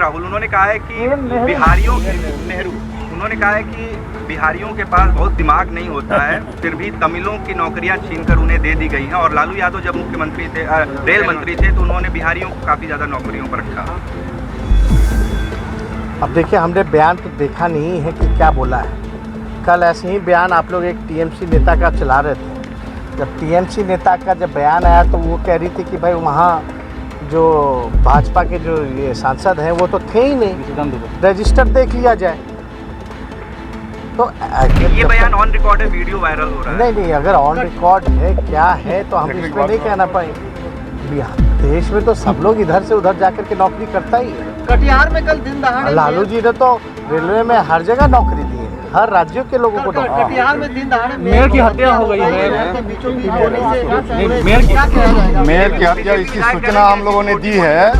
राहुल, उन्होंने कहा है कि बिहारियों नेहरू उन्होंने कहा है कि बिहारियों के पास बहुत दिमाग नहीं होता है, फिर भी तमिलों की नौकरियां छीनकर उन्हें दे दी गई हैं। और लालू यादव जब मुख्यमंत्री थे, रेल मंत्री थे, तो उन्होंने बिहारियों को काफ़ी ज़्यादा नौकरियों पर रखा। अब देखिए, हमने बयान तो देखा नहीं है कि क्या बोला है। कल ऐसे ही बयान आप लोग एक टीएमसी नेता का चला रहे थे। जब टीएमसी नेता का जब बयान आया तो वो कह रही थी कि भाई वहाँ जो भाजपा के जो ये सांसद हैं वो तो थे ही नहीं, रजिस्टर देख लिया जाए। तो ये बयान ऑन रिकॉर्ड है, वीडियो वायरल हो रहा है। नहीं, अगर ऑन रिकॉर्ड है क्या है तो हम इसमें नहीं कहना पाएंगे। बिहार देश में तो सब लोग इधर से उधर जाकर के नौकरी करता ही है। कटिहार में कल दिन दहाड़े लालू जी ने तो रेलवे में हर जगह नौकरी दी है, हर राज्यों के लोगों को। कटिहार में दिन दहाड़े मेयर की हत्या हो गई है। मेयर की हत्या इसकी सूचना हम लोगों ने दी है,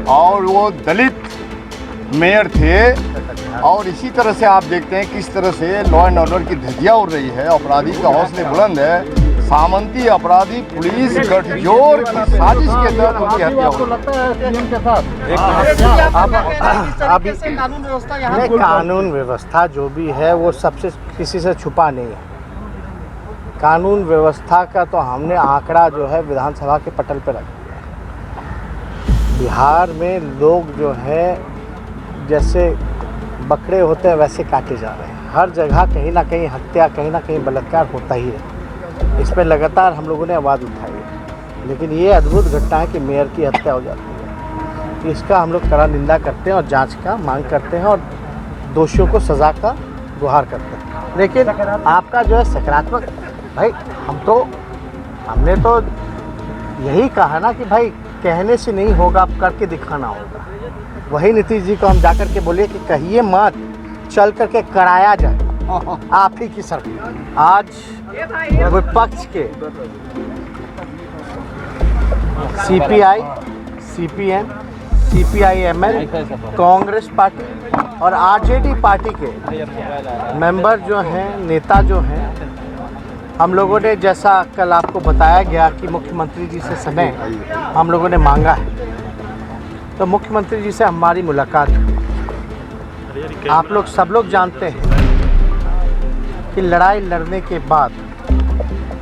और वो दलित मेयर थे। और इसी तरह से आप देखते हैं किस तरह से लॉ एंड ऑर्डर की धज्जियां उड़ रही है, अपराधी का हौसले बुलंद है। सामंती अपराधी पुलिस गठजोड़ की साजिश के तहत उनकी हत्या हो रही। कानून व्यवस्था जो भी है वो सबसे किसी से छुपा नहीं है। कानून व्यवस्था का तो हमने आंकड़ा जो है विधानसभा के पटल पर रख दिया। बिहार में लोग जो है जैसे बकरे होते हैं वैसे काटे जा रहे हैं। हर जगह कहीं ना कहीं हत्या, कहीं ना कहीं बलात्कार होता ही है। इस पर लगातार हम लोगों ने आवाज़ उठाई है, लेकिन ये अद्भुत घटना है कि मेयर की हत्या हो जाती है। इसका हम लोग कड़ा निंदा करते हैं और जांच का मांग करते हैं और दोषियों को सज़ा का गुहार करते हैं। लेकिन आपका जो है सकारात्मक, भाई हमने तो यही कहा ना कि भाई कहने से नहीं होगा, आप करके दिखाना होगा। वही नीतीश जी को हम जाकर के बोले कि कहिए मत, चल करके कराया जाए आप ही की सरकार। आज विपक्ष के CPI, CPM, CPI-ML, Congress party और आरजेडी पार्टी के मेंबर जो हैं, नेता जो हैं, हम लोगों ने जैसा कल आपको बताया गया कि मुख्यमंत्री जी से समय हम लोगों ने मांगा है, तो मुख्यमंत्री जी से हमारी मुलाकात हुई। आप लोग सब लोग जानते हैं कि लड़ाई लड़ने के बाद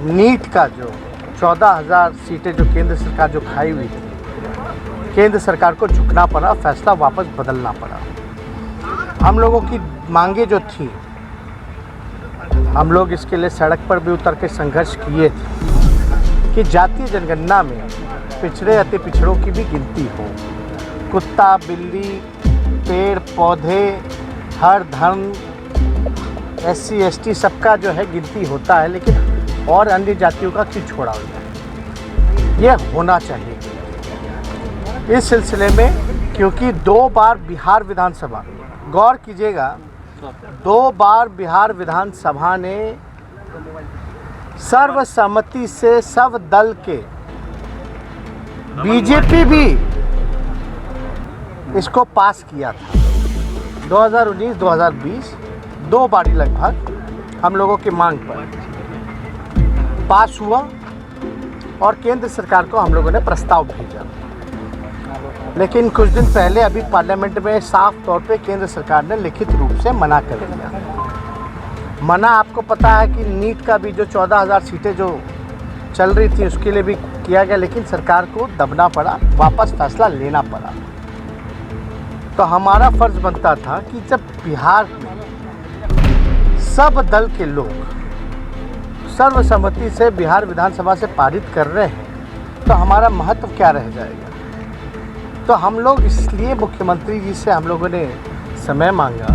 नीट का जो 14,000 सीटें जो केंद्र सरकार जो खाई हुई थी, केंद्र सरकार को झुकना पड़ा, फैसला वापस बदलना पड़ा। हम लोगों की मांगे जो थी, हम लोग इसके लिए सड़क पर भी उतर के संघर्ष किए थे कि जातीय जनगणना में पिछड़े अति पिछड़ों की भी गिनती हो। कुत्ता, बिल्ली, पेड़ पौधे, हर धर्म, SC ST सबका जो है गिनती होता है, लेकिन और अन्य जातियों का क्यों छोड़ा हुआ है? ये होना चाहिए इस सिलसिले में, क्योंकि 2 बार बिहार विधानसभा, गौर कीजिएगा, 2 बार बिहार विधानसभा ने सर्वसम्मति से सब दल के, बीजेपी भी इसको पास किया था। 2019, 2020 2 बारी लगभग हम लोगों की मांग पर पास हुआ और केंद्र सरकार को हम लोगों ने प्रस्ताव भेजा। लेकिन कुछ दिन पहले अभी पार्लियामेंट में साफ तौर पे केंद्र सरकार ने लिखित रूप से मना कर दिया। मना आपको पता है कि नीट का भी जो 14,000 सीटें जो चल रही थी उसके लिए भी किया गया, लेकिन सरकार को दबना पड़ा, वापस फैसला लेना पड़ा। तो हमारा फर्ज बनता था कि जब बिहार में सब दल के लोग सर्वसम्मति से बिहार विधानसभा से पारित कर रहे हैं तो हमारा महत्व क्या रह जाएगा। तो हम लोग इसलिए मुख्यमंत्री जी से हम लोगों ने समय मांगा,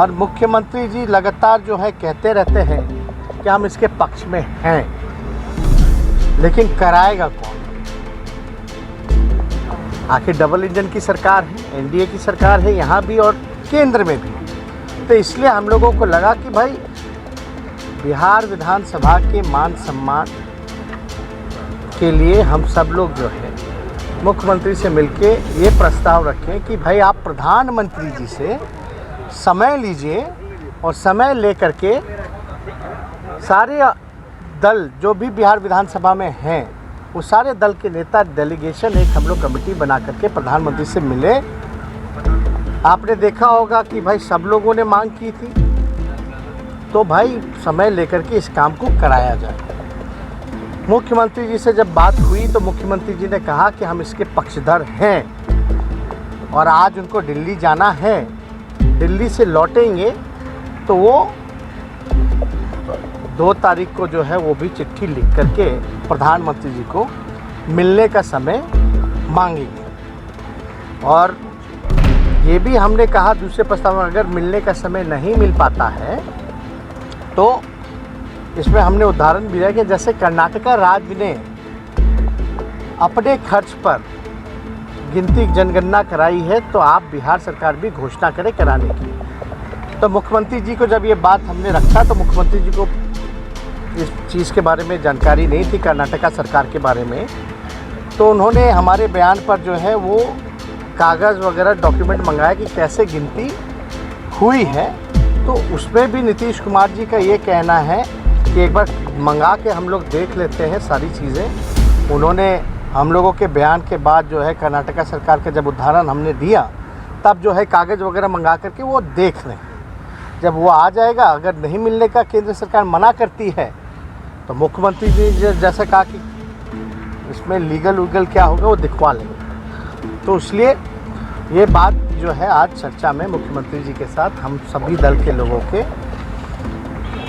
और मुख्यमंत्री जी लगातार जो है कहते रहते हैं कि हम इसके पक्ष में हैं, लेकिन कराएगा कौन? आखिर डबल इंजन की सरकार है, एनडीए की सरकार है यहाँ भी और केंद्र में भी। तो इसलिए हम लोगों को लगा कि भाई बिहार विधानसभा के मान सम्मान के लिए हम सब लोग जो है मुख्यमंत्री से मिलके ये प्रस्ताव रखें कि भाई आप प्रधानमंत्री जी से समय लीजिए और समय लेकर के सारे दल जो भी बिहार विधानसभा में हैं वो सारे दल के नेता डेलीगेशन एक हम लोग कमेटी बना करके प्रधानमंत्री से मिले आपने देखा होगा कि भाई सब लोगों ने मांग की थी, तो भाई समय लेकर के इस काम को कराया जाए। मुख्यमंत्री जी से जब बात हुई तो मुख्यमंत्री जी ने कहा कि हम इसके पक्षधर हैं और आज उनको दिल्ली जाना है, दिल्ली से लौटेंगे तो वो 2 तारीख को जो है वो भी चिट्ठी लिख करके प्रधानमंत्री जी को मिलने का समय मांगेंगे। और ये भी हमने कहा दूसरे प्रस्ताव में, अगर मिलने का समय नहीं मिल पाता है तो इसमें हमने उदाहरण भी दिया कि जैसे कर्नाटका राज्य ने अपने खर्च पर गिनती जनगणना कराई है, तो आप बिहार सरकार भी घोषणा करें कराने की। तो मुख्यमंत्री जी को जब ये बात हमने रखा तो मुख्यमंत्री जी को इस चीज़ के बारे में जानकारी नहीं थी, कर्नाटका सरकार के बारे में। तो उन्होंने हमारे बयान पर जो है वो कागज़ वगैरह डॉक्यूमेंट मंगाया कि कैसे गिनती हुई है। तो उसमें भी नीतीश कुमार जी का ये कहना है कि एक बार मंगा के हम लोग देख लेते हैं सारी चीज़ें। उन्होंने हम लोगों के बयान के बाद जो है कर्नाटका सरकार का जब उदाहरण हमने दिया तब जो है कागज़ वगैरह मंगा करके वो देख लें। जब वो आ जाएगा, अगर नहीं मिलने का केंद्र सरकार मना करती है तो मुख्यमंत्री जी जैसा कहा कि इसमें लीगल उगल क्या होगा वो दिखवा लेंगे। तो इसलिए ये बात जो है आज चर्चा में मुख्यमंत्री जी के साथ हम सभी दल के लोगों के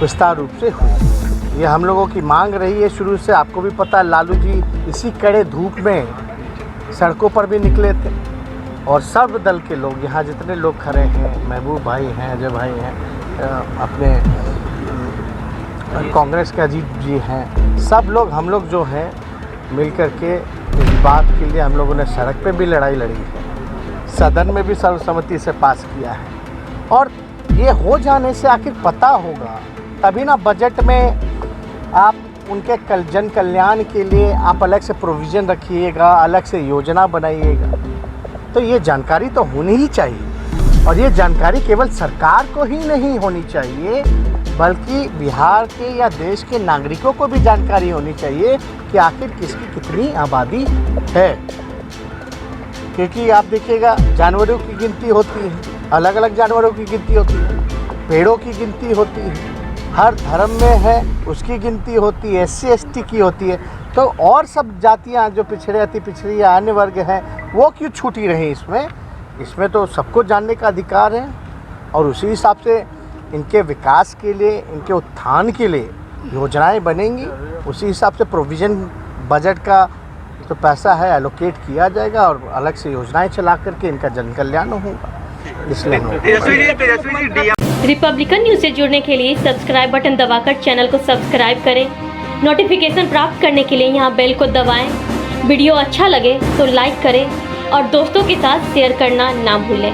विस्तार रूप से हुई। ये हम लोगों की मांग रही है शुरू से। आपको भी पता है लालू जी इसी कड़े धूप में सड़कों पर भी निकले थे और सब दल के लोग यहाँ जितने लोग खड़े हैं, महबूब भाई हैं, अजय भाई हैं, अपने कांग्रेस के अजीत जी हैं, सब लोग हम लोग जो हैं मिल कर के इस बात के लिए हम लोगों ने सड़क पे भी लड़ाई लड़ी है, सदन में भी सर्वसम्मति से पास किया है। और ये हो जाने से आखिर पता होगा तभी ना बजट में आप उनके जन कल्याण के लिए आप अलग से प्रोविज़न रखिएगा, अलग से योजना बनाइएगा। तो ये जानकारी तो होनी ही चाहिए और ये जानकारी केवल सरकार को ही नहीं होनी चाहिए बल्कि बिहार के या देश के नागरिकों को भी जानकारी होनी चाहिए कि आखिर किसकी कितनी आबादी है। क्योंकि आप देखिएगा जानवरों की गिनती होती है, अलग अलग जानवरों की गिनती होती है, पेड़ों की गिनती होती है, हर धर्म में है उसकी गिनती होती है, SC ST की होती है। तो और सब जातियाँ जो पिछड़े अति पिछड़ी या अन्य वर्ग हैं वो क्यों छूटी रही इसमें? इसमें तो सबको जानने का अधिकार है और उसी हिसाब से इनके विकास के लिए, इनके उत्थान के लिए योजनाएं बनेंगी। उसी हिसाब से प्रोविज़न बजट का तो पैसा है एलोकेट किया जाएगा और अलग से योजनाएं चला करके इनका जन कल्याण होगा। इसलिए रिपब्लिकन न्यूज से जुड़ने के लिए सब्सक्राइब बटन दबाकर चैनल को सब्सक्राइब करें। नोटिफिकेशन प्राप्त करने के लिए यहाँ बेल को दबाएं। वीडियो अच्छा लगे तो लाइक करें और दोस्तों के साथ शेयर करना ना भूलें।